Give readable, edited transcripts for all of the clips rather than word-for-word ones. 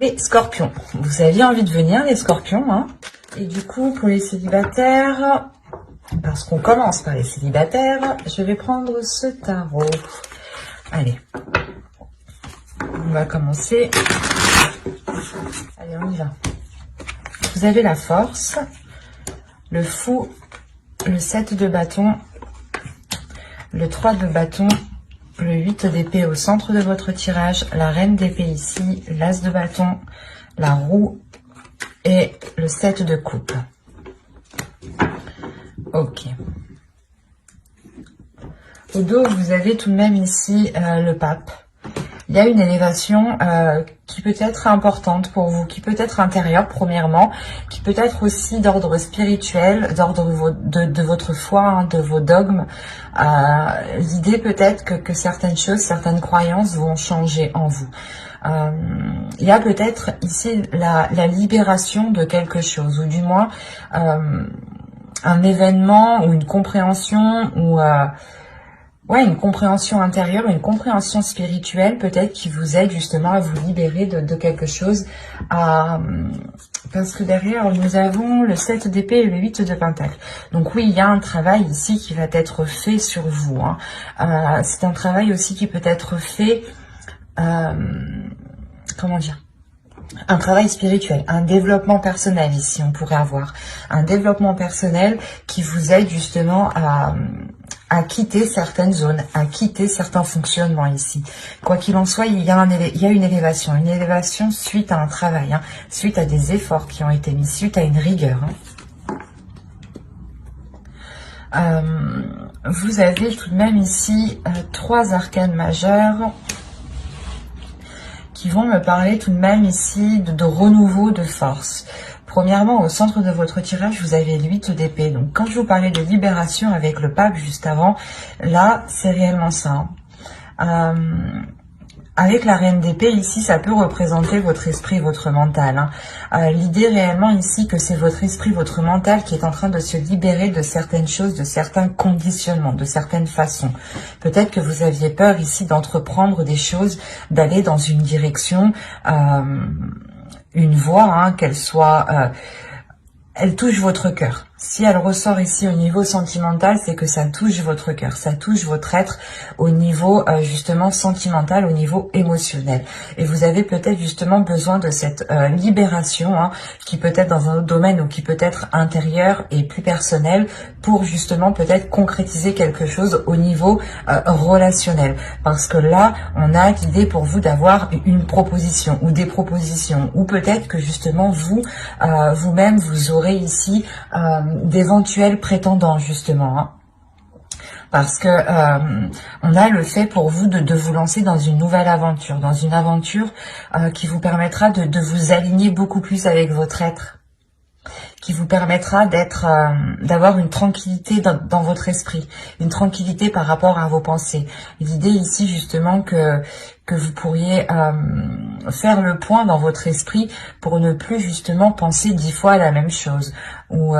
Les scorpions, vous aviez envie de venir les scorpions, hein. Et du coup pour les célibataires, parce qu'on commence par les célibataires, je vais prendre ce tarot. Allez, on va commencer. Allez, on y va. Vous avez la force, le fou, le 7 de bâton, le 3 de bâton, le 8 d'épée au centre de votre tirage, la reine d'épée ici, l'as de bâton, la roue et le 7 de coupe. Ok. Au dos, vous avez tout de même ici le pape. Il y a une élévation qui peut être importante pour vous, qui peut être intérieure premièrement, qui peut être aussi d'ordre spirituel, d'ordre de votre foi, hein, de vos dogmes. L'idée peut-être que certaines choses, certaines croyances vont changer en vous. Il y a peut-être ici la libération de quelque chose, ou du moins un événement ou une compréhension ou... ouais, une compréhension intérieure, une compréhension spirituelle peut-être qui vous aide justement à vous libérer de quelque chose. Parce que derrière, nous avons le 7 d'épée et le 8 de pentacle. Donc oui, il y a un travail ici qui va être fait sur vous. Hein. C'est un travail aussi qui peut être fait... comment dire ? Un travail spirituel, un développement personnel ici, on pourrait avoir. Un développement personnel qui vous aide justement à quitter certaines zones, à quitter certains fonctionnements ici. Quoi qu'il en soit, il y a une élévation suite à un travail, hein, suite à des efforts qui ont été mis, suite à une rigueur. Hein. Vous avez tout de même ici 3 arcanes majeures qui vont me parler tout de même ici de renouveau de force. Premièrement, au centre de votre tirage, vous avez le 8 d'épée. Donc, quand je vous parlais de libération avec le pape juste avant, là, c'est réellement ça. Hein. Avec la reine d'épée, ici, ça peut représenter votre esprit, votre mental. Hein. L'idée réellement ici que c'est votre esprit, votre mental qui est en train de se libérer de certaines choses, de certains conditionnements, de certaines façons. Peut-être que vous aviez peur ici d'entreprendre des choses, d'aller dans une direction, une voie, hein, qu'elle soit... elle touche votre cœur. Si elle ressort ici au niveau sentimental, c'est que ça touche votre cœur, ça touche votre être au niveau justement sentimental, au niveau émotionnel. Et vous avez peut-être justement besoin de cette libération, hein, qui peut être dans un autre domaine ou qui peut être intérieur et plus personnel, pour justement peut-être concrétiser quelque chose au niveau relationnel. Parce que là, on a l'idée pour vous d'avoir une proposition ou des propositions, ou peut-être que justement vous, vous-même, vous aurez ici d'éventuels prétendants justement, hein. Parce que on a le fait pour vous de vous lancer dans une nouvelle aventure, dans une aventure qui vous permettra de vous aligner beaucoup plus avec votre être, qui vous permettra d'avoir une tranquillité dans votre esprit, une tranquillité par rapport à vos pensées. L'idée ici justement que vous pourriez faire le point dans votre esprit pour ne plus justement penser 10 fois à la même chose. Ou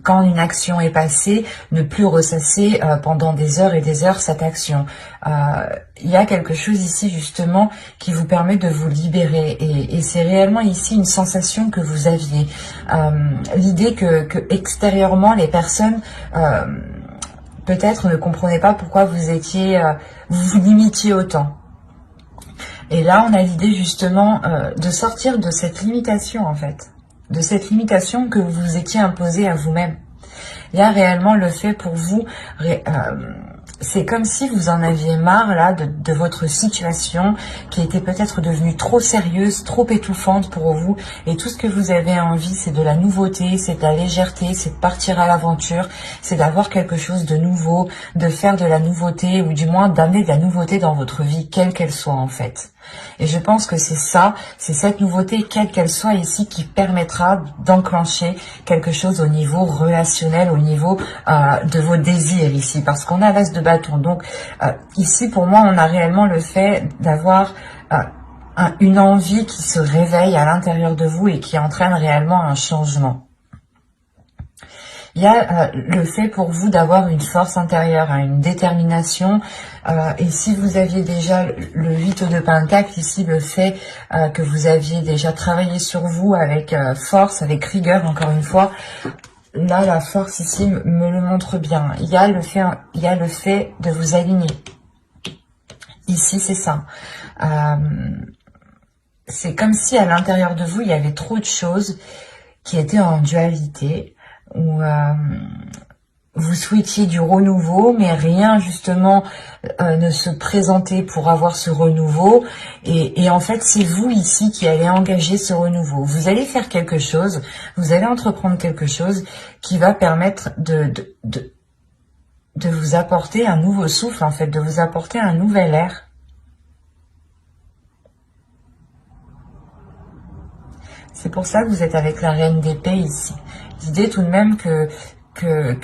quand une action est passée, ne plus ressasser pendant des heures et des heures cette action. Il y a quelque chose ici justement qui vous permet de vous libérer. Et c'est réellement ici une sensation que vous aviez. L'idée que extérieurement les personnes... peut-être ne comprenaient pas pourquoi vous vous limitiez autant. Et là, on a l'idée justement de sortir de cette limitation en fait, de cette limitation que vous étiez imposée à vous-même. Il y a réellement le fait pour vous, c'est comme si vous en aviez marre là de votre situation qui était peut-être devenue trop sérieuse, trop étouffante pour vous, et tout ce que vous avez envie, c'est de la nouveauté, c'est de la légèreté, c'est de partir à l'aventure, c'est d'avoir quelque chose de nouveau, de faire de la nouveauté, ou du moins d'amener de la nouveauté dans votre vie, quelle qu'elle soit en fait. Et je pense que c'est ça, c'est cette nouveauté, quelle qu'elle soit ici, qui permettra d'enclencher quelque chose au niveau relationnel, au niveau de vos désirs ici, parce qu'on a l'as de bâton. Donc ici, pour moi, on a réellement le fait d'avoir une envie qui se réveille à l'intérieur de vous et qui entraîne réellement un changement. Il y a le fait pour vous d'avoir une force intérieure, hein, une détermination. Et si vous aviez déjà le 8 de Pentacle, ici le fait que vous aviez déjà travaillé sur vous avec force, avec rigueur, encore une fois, là la force ici me le montre bien. Il y a le fait de vous aligner. Ici c'est ça. C'est comme si à l'intérieur de vous il y avait trop de choses qui étaient en dualité, où vous souhaitiez du renouveau, mais rien justement ne se présentait pour avoir ce renouveau. Et en fait, c'est vous ici qui allez engager ce renouveau. Vous allez faire quelque chose, vous allez entreprendre quelque chose qui va permettre de vous apporter un nouveau souffle, en fait, de vous apporter un nouvel air. C'est pour ça que vous êtes avec la Reine d'épée ici. L'idée tout de même que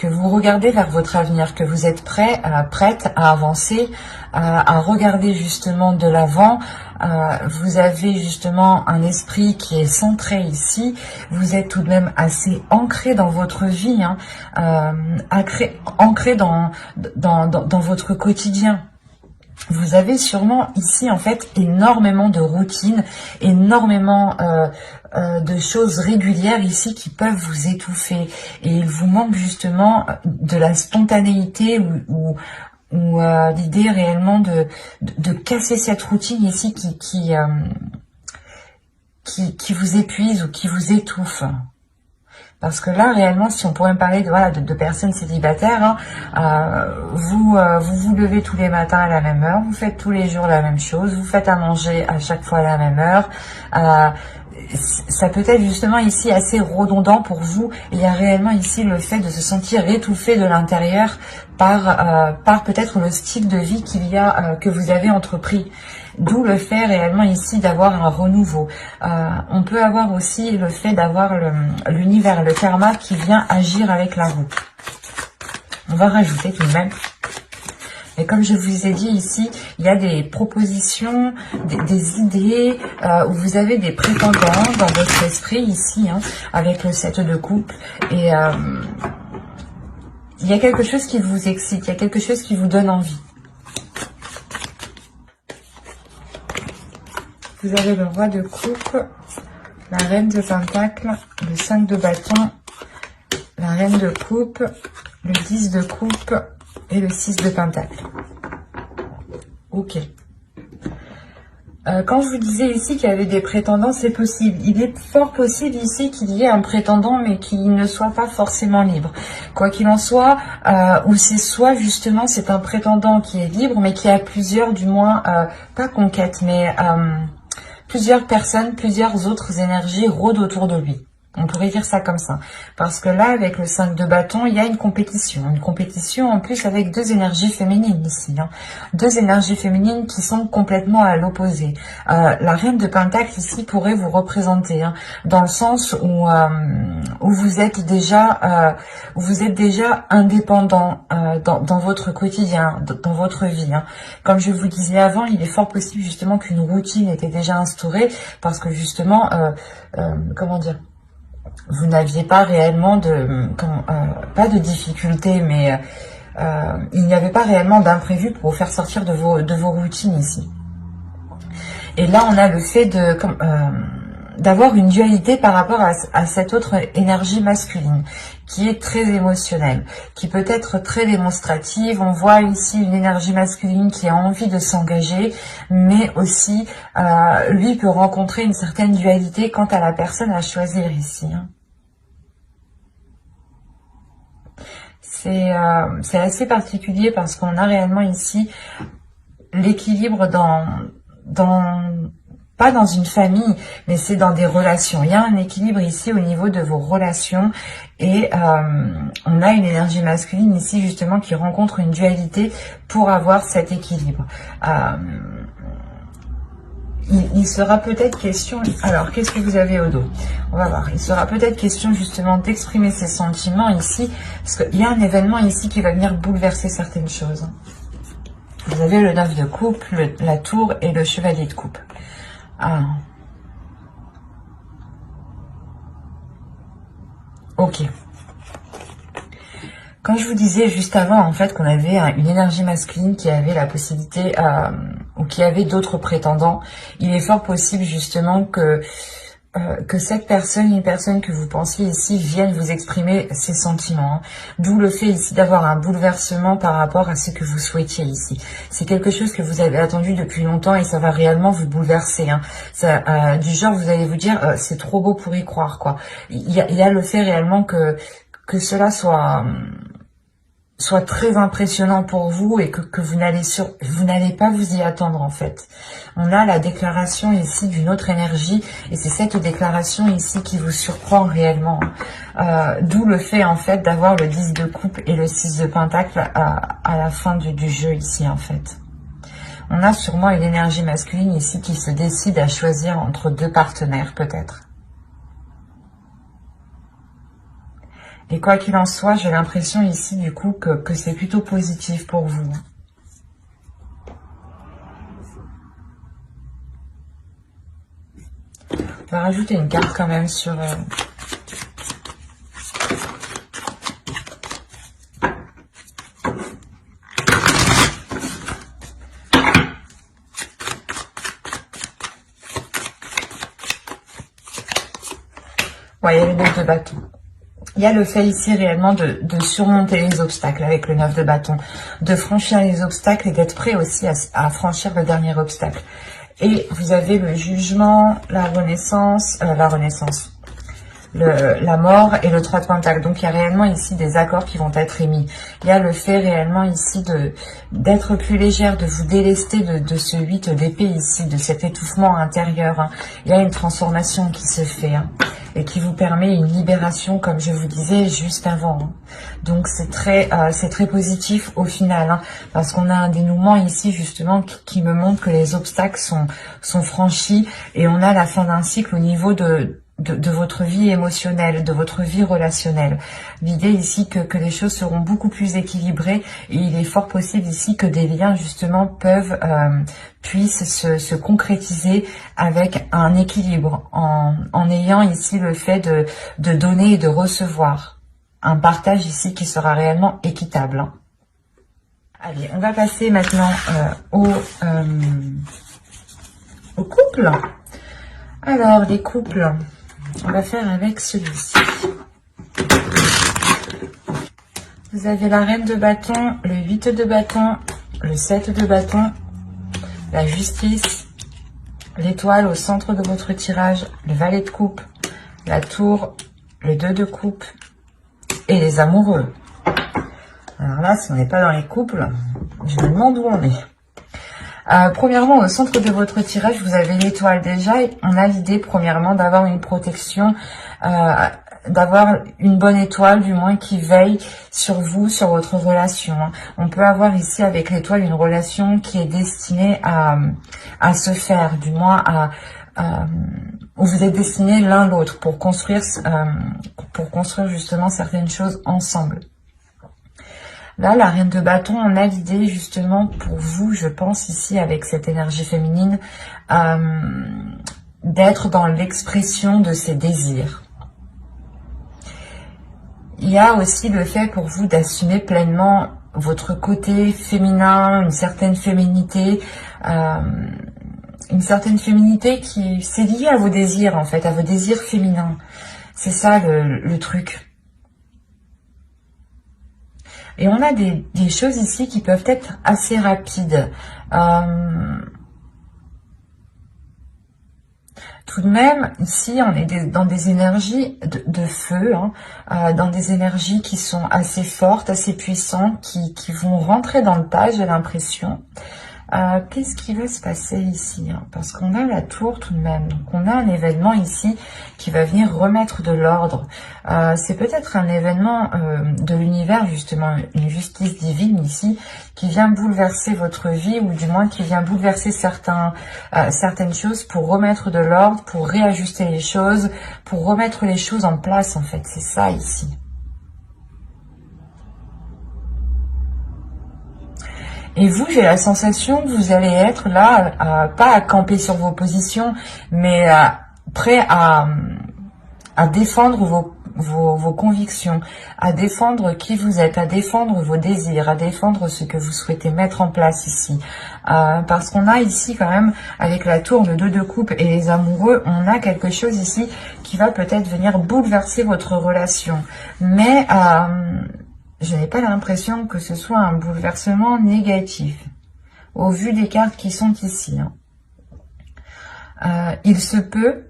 vous regardez vers votre avenir, que vous êtes prête à avancer, à regarder justement de l'avant. Vous avez justement un esprit qui est centré ici. Vous êtes tout de même assez ancré dans votre vie, hein, ancré dans votre quotidien. Vous avez sûrement ici en fait énormément de routines, énormément de choses régulières ici qui peuvent vous étouffer. Et il vous manque justement de la spontanéité ou l'idée réellement de casser cette routine ici qui vous épuise ou qui vous étouffe. Parce que là, réellement, si on pourrait me parler de personnes célibataires, hein, vous levez tous les matins à la même heure, vous faites tous les jours la même chose, vous faites à manger à chaque fois à la même heure. Ça peut être justement ici assez redondant pour vous. Il y a réellement ici le fait de se sentir étouffé de l'intérieur par peut-être le style de vie que vous avez entrepris. D'où le fait réellement ici d'avoir un renouveau. On peut avoir aussi le fait d'avoir l'univers, le karma qui vient agir avec la roue. On va rajouter tout de même. Et comme je vous ai dit ici, il y a des propositions, des idées, où vous avez des prétendants dans votre esprit ici, hein, avec le 7 de coupe. Et il y a quelque chose qui vous excite, il y a quelque chose qui vous donne envie. Vous avez le roi de coupe, la reine de pentacle, le 5 de bâton, la reine de coupe, le 10 de coupe et le 6 de pentacle. Ok. Quand je vous disais ici qu'il y avait des prétendants, c'est possible. Il est fort possible ici qu'il y ait un prétendant, mais qu'il ne soit pas forcément libre. Quoi qu'il en soit, ou c'est soit justement c'est un prétendant qui est libre, mais qui a plusieurs, du moins, pas conquêtes, mais plusieurs personnes, plusieurs autres énergies rôdent autour de lui. On pourrait dire ça comme ça. Parce que là, avec le 5 de bâton, il y a une compétition. Une compétition en plus avec deux énergies féminines ici. Hein. Deux énergies féminines qui sont complètement à l'opposé. La reine de pentacle ici pourrait vous représenter. Hein, dans le sens où vous êtes déjà indépendant dans votre quotidien, dans votre vie. Hein. Comme je vous disais avant, il est fort possible justement qu'une routine était déjà instaurée. Parce que justement, comment dire, vous n'aviez pas réellement pas de difficultés, mais il n'y avait pas réellement d'imprévu pour vous faire sortir de vos routines ici. Et là, on a le fait d'avoir une dualité par rapport à cette autre énergie masculine, qui est très émotionnelle, qui peut être très démonstrative. On voit ici une énergie masculine qui a envie de s'engager, mais aussi, lui peut rencontrer une certaine dualité quant à la personne à choisir ici. Hein. C'est assez particulier parce qu'on a réellement ici l'équilibre pas dans une famille, mais c'est dans des relations. Il y a un équilibre ici au niveau de vos relations et on a une énergie masculine ici justement qui rencontre une dualité pour avoir cet équilibre. Il sera peut-être question... Alors, qu'est-ce que vous avez au dos? On va voir. Il sera peut-être question justement d'exprimer ses sentiments ici, parce qu'il y a un événement ici qui va venir bouleverser certaines choses. Vous avez le 9 de coupe, la tour et le chevalier de coupe. Ah. Ok. Quand je vous disais juste avant, en fait, qu'on avait une énergie masculine qui avait la possibilité, ou qui avait d'autres prétendants, il est fort possible justement que cette personne, une personne que vous pensiez ici, vienne vous exprimer ses sentiments. Hein. D'où le fait ici d'avoir un bouleversement par rapport à ce que vous souhaitiez ici. C'est quelque chose que vous avez attendu depuis longtemps et ça va réellement vous bouleverser. Hein. Ça, du genre, vous allez vous dire, c'est trop beau pour y croire, quoi. Il y a le fait réellement que cela soit très impressionnant pour vous et que vous n'allez pas vous y attendre en fait. On a la déclaration ici d'une autre énergie et c'est cette déclaration ici qui vous surprend réellement. D'où le fait en fait d'avoir le 10 de coupe et le 6 de pentacle à la fin du jeu ici en fait. On a sûrement une énergie masculine ici qui se décide à choisir entre deux partenaires peut-être. Et quoi qu'il en soit, j'ai l'impression ici du coup que c'est plutôt positif pour vous. On va rajouter une carte quand même sur... Ouais, il y a les 9 de bâton. Il y a le fait ici réellement de surmonter les obstacles avec le 9 de bâton, de franchir les obstacles et d'être prêt aussi à franchir le dernier obstacle. Et vous avez le jugement, la renaissance, la mort et le 3 de pentacle. Donc il y a réellement ici des accords qui vont être émis. Il y a le fait réellement ici d'être plus légère, de vous délester de ce 8 d'épée ici, de cet étouffement intérieur. Hein. Il y a une transformation qui se fait. Hein, et qui vous permet une libération, comme je vous disais juste avant. Hein. Donc c'est très positif au final, hein, parce qu'on a un dénouement ici justement qui me montre que les obstacles sont franchis et on a la fin d'un cycle au niveau de votre vie émotionnelle, de votre vie relationnelle. L'idée ici que les choses seront beaucoup plus équilibrées et il est fort possible ici que des liens justement puissent se concrétiser avec un équilibre en ayant ici le fait de donner et de recevoir. Un partage ici qui sera réellement équitable. Hein. Allez, on va passer maintenant au couple. Alors, les couples... On va faire avec celui-ci. Vous avez la reine de bâton, le 8 de bâton, le 7 de bâton, la justice, l'étoile au centre de votre tirage, le valet de coupe, la tour, le 2 de coupe et les amoureux. Alors là, si on n'est pas dans les couples, je me demande où on est. Premièrement, au centre de votre tirage, vous avez l'étoile déjà. On a l'idée, premièrement, d'avoir une protection, d'avoir une bonne étoile, du moins, qui veille sur vous, sur votre relation. On peut avoir ici, avec l'étoile, une relation qui est destinée à se faire, du moins, où vous êtes destinés l'un l'autre pour construire justement certaines choses ensemble. Là, la reine de bâton, on a l'idée justement pour vous, je pense ici avec cette énergie féminine, d'être dans l'expression de ses désirs. Il y a aussi le fait pour vous d'assumer pleinement votre côté féminin, une certaine féminité qui c'est lié à vos désirs en fait, à vos désirs féminins. C'est ça le truc. Et on a des choses ici qui peuvent être assez rapides. Tout de même, ici, on est dans des énergies de feu, hein, dans des énergies qui sont assez fortes, assez puissantes, qui vont rentrer dans le tas, j'ai l'impression. Qu'est-ce qui va se passer ici, hein? Parce qu'on a la tour tout de même. Donc on a un événement ici qui va venir remettre de l'ordre. C'est peut-être un événement de l'univers, justement, une justice divine ici, qui vient bouleverser votre vie, ou du moins qui vient bouleverser certaines choses pour remettre de l'ordre, pour réajuster les choses, pour remettre les choses en place, en fait. C'est ça ici. Et vous, j'ai la sensation que vous allez être là, pas à camper sur vos positions, mais prêt à défendre vos convictions, à défendre qui vous êtes, à défendre vos désirs, à défendre ce que vous souhaitez mettre en place ici. Parce qu'on a ici quand même, avec la tour, le 2 de coupe et les amoureux, on a quelque chose ici qui va peut-être venir bouleverser votre relation. Mais je n'ai pas l'impression que ce soit un bouleversement négatif, au vu des cartes qui sont ici. Il se peut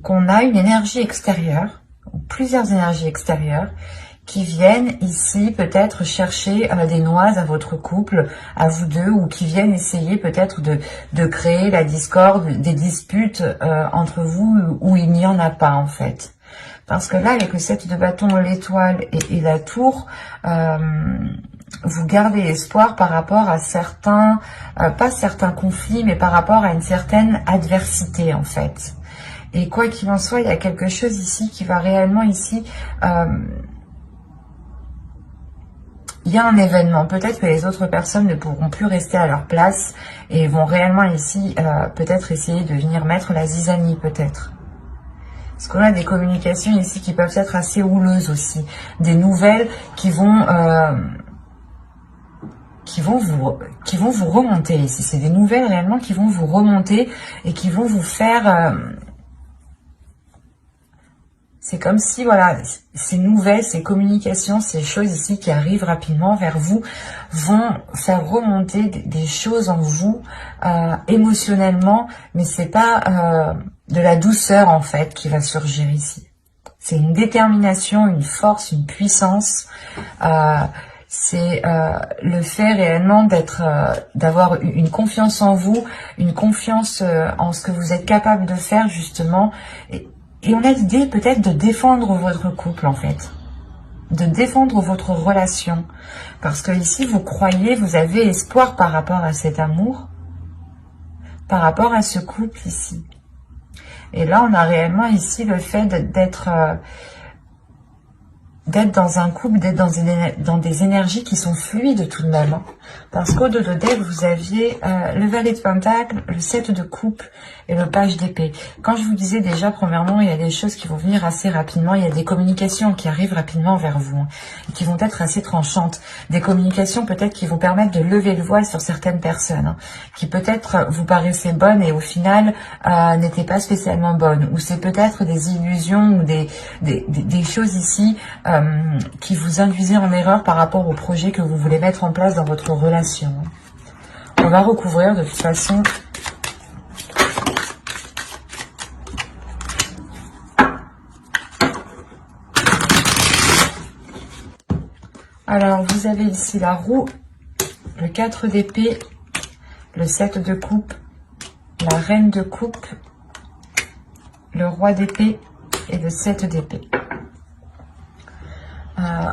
qu'on a une énergie extérieure, plusieurs énergies extérieures, qui viennent ici peut-être chercher des noises à votre couple, à vous deux, ou qui viennent essayer peut-être de créer la discorde, des disputes entre vous où il n'y en a pas en fait. Parce que là, avec le 7 de bâton, l'étoile et la tour, vous gardez espoir par rapport à certains, pas certains conflits, mais par rapport à une certaine adversité en fait. Et quoi qu'il en soit, il y a quelque chose ici qui va réellement ici... il y a un événement, peut-être que les autres personnes ne pourront plus rester à leur place et vont réellement ici peut-être essayer de venir mettre la zizanie peut-être. Parce qu'on a des communications ici qui peuvent être assez houleuses aussi. Des nouvelles qui vont vous remonter ici. C'est des nouvelles réellement qui vont vous remonter et qui vont vous faire... c'est comme si, voilà, ces nouvelles, ces communications, ces choses ici qui arrivent rapidement vers vous vont faire remonter des choses en vous émotionnellement, mais c'est pas de la douceur en fait qui va surgir ici. C'est une détermination, une force, une puissance. C'est le fait réellement d'avoir une confiance en vous, une confiance en ce que vous êtes capable de faire justement. Et on a l'idée peut-être de défendre votre couple en fait, de défendre votre relation. Parce que ici vous croyez, vous avez espoir par rapport à cet amour, par rapport à ce couple ici. Et là on a réellement ici le fait d'être dans un couple, d'être dans des énergies qui sont fluides tout de même. Hein. Parce qu'au dos de deck, vous aviez le valet de pentacle, le 7 de coupe et le page d'épée. Quand je vous disais déjà, premièrement, il y a des choses qui vont venir assez rapidement. Il y a des communications qui arrivent rapidement vers vous, hein, et qui vont être assez tranchantes. Des communications peut-être qui vont permettre de lever le voile sur certaines personnes, hein, qui peut-être vous paraissaient bonnes et au final n'étaient pas spécialement bonnes. Ou c'est peut-être des illusions ou des choses ici qui vous induisaient en erreur par rapport au projet que vous voulez mettre en place dans votre relation. On va recouvrir de toute façon. Alors, vous avez ici la roue, le 4 d'épée, le 7 de coupe, la reine de coupe, le roi d'épée et le 7 d'épée.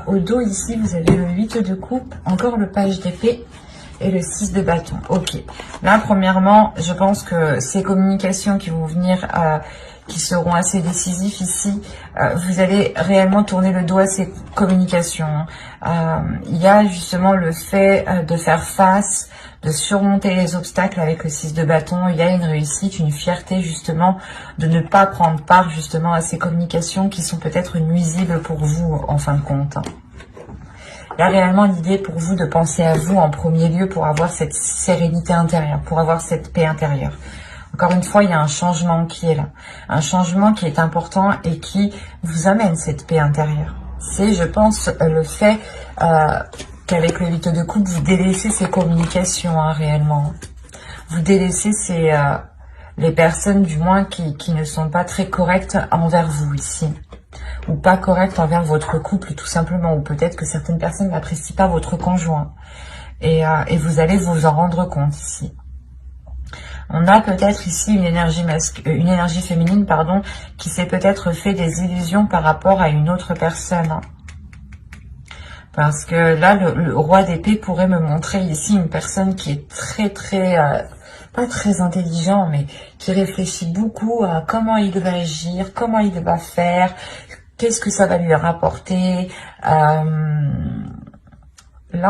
Au dos ici vous avez le 8 de coupe, encore le page d'épée et le 6 de bâton. Ok, là premièrement je pense que ces communications qui vont venir, qui seront assez décisifs ici, vous allez réellement tourner le dos à ces communications. Il y a justement le fait de faire face, de surmonter les obstacles avec le 6 de bâton. Il y a une réussite, une fierté justement de ne pas prendre part justement à ces communications qui sont peut-être nuisibles pour vous en fin de compte. Il y a réellement l'idée pour vous de penser à vous en premier lieu pour avoir cette sérénité intérieure, pour avoir cette paix intérieure. Encore une fois, il y a un changement qui est là. Un changement qui est important et qui vous amène cette paix intérieure. C'est, je pense, le fait qu'avec le 8 de coupe, vous délaissez ces communications, hein, réellement. Vous délaissez les personnes, du moins, qui ne sont pas très correctes envers vous ici. Ou pas correctes envers votre couple, tout simplement. Ou peut-être que certaines personnes n'apprécient pas votre conjoint. Et vous allez vous en rendre compte ici. On a peut-être ici une énergie féminine, pardon, qui s'est peut-être fait des illusions par rapport à une autre personne. Hein. Parce que là, le roi d'épée pourrait me montrer ici une personne qui est pas très intelligent, mais qui réfléchit beaucoup à comment il va agir, comment il va faire, qu'est-ce que ça va lui rapporter. Là,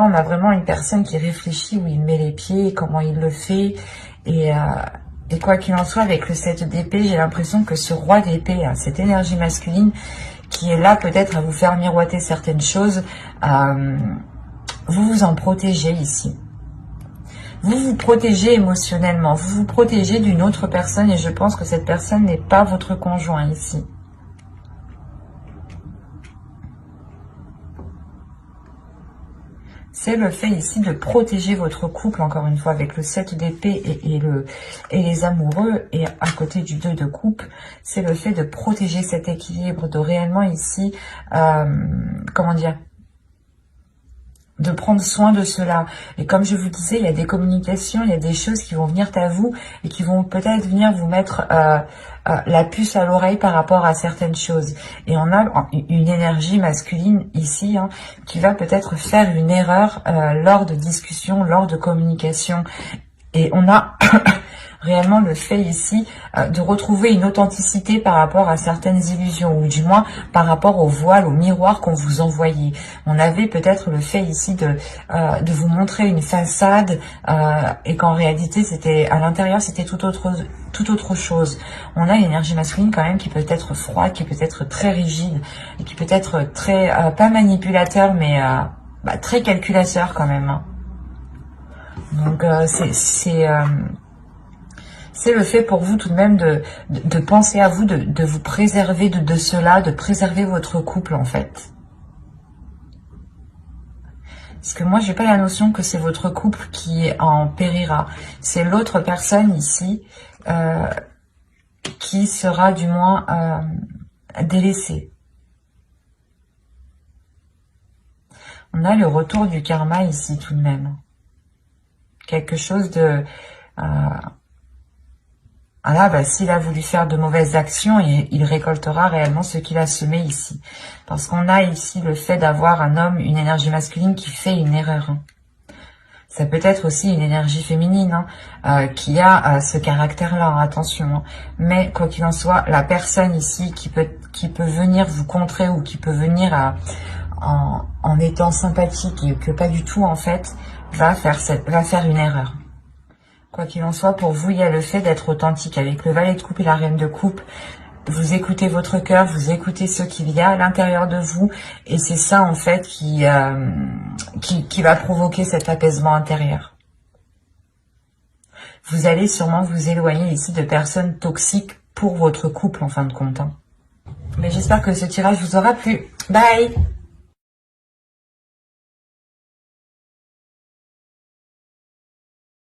on a vraiment une personne qui réfléchit où il met les pieds, comment il le fait. Et quoi qu'il en soit, avec le 7 d'épée, j'ai l'impression que ce roi d'épée, hein, cette énergie masculine qui est là peut-être à vous faire miroiter certaines choses. Vous vous en protégez ici. Vous vous protégez émotionnellement, vous vous protégez d'une autre personne et je pense que cette personne n'est pas votre conjoint ici. C'est le fait ici de protéger votre couple, encore une fois, avec le 7 d'épée et les amoureux, et à côté du 2 de coupe, c'est le fait de protéger cet équilibre, de réellement ici, comment dire, de prendre soin de cela. Et comme je vous disais, il y a des communications, il y a des choses qui vont venir à vous et qui vont peut-être venir vous mettre la puce à l'oreille par rapport à certaines choses. Et on a une énergie masculine ici qui va peut-être faire une erreur lors de discussions, lors de communication. Et on a réellement le fait ici de retrouver une authenticité par rapport à certaines illusions, ou du moins par rapport au voile, au miroir qu'on vous envoyait. On avait peut-être le fait ici de vous montrer une façade et qu'en réalité, c'était à l'intérieur, c'était tout autre chose. On a l'énergie masculine quand même qui peut être froide, qui peut être très rigide, et qui peut être très, pas manipulateur, mais très calculateur quand même. Donc c'est le fait pour vous tout de même de penser à vous, de vous préserver de cela, de préserver votre couple en fait. Parce que moi, j'ai pas la notion que c'est votre couple qui en périra. C'est l'autre personne ici qui sera du moins délaissée. On a le retour du karma ici tout de même. Quelque chose de... s'il a voulu faire de mauvaises actions, il récoltera réellement ce qu'il a semé ici. Parce qu'on a ici le fait d'avoir un homme, une énergie masculine qui fait une erreur. Ça peut être aussi une énergie féminine qui a ce caractère-là, attention. Mais quoi qu'il en soit, la personne ici qui peut venir vous contrer ou qui peut venir en étant sympathique et que pas du tout en fait, va faire une erreur. Quoi qu'il en soit, pour vous, il y a le fait d'être authentique. Avec le valet de coupe et la reine de coupe, vous écoutez votre cœur, vous écoutez ce qu'il y a à l'intérieur de vous. Et c'est ça, en fait, qui va provoquer cet apaisement intérieur. Vous allez sûrement vous éloigner ici de personnes toxiques pour votre couple, en fin de compte. Mais j'espère que ce tirage vous aura plu. Bye!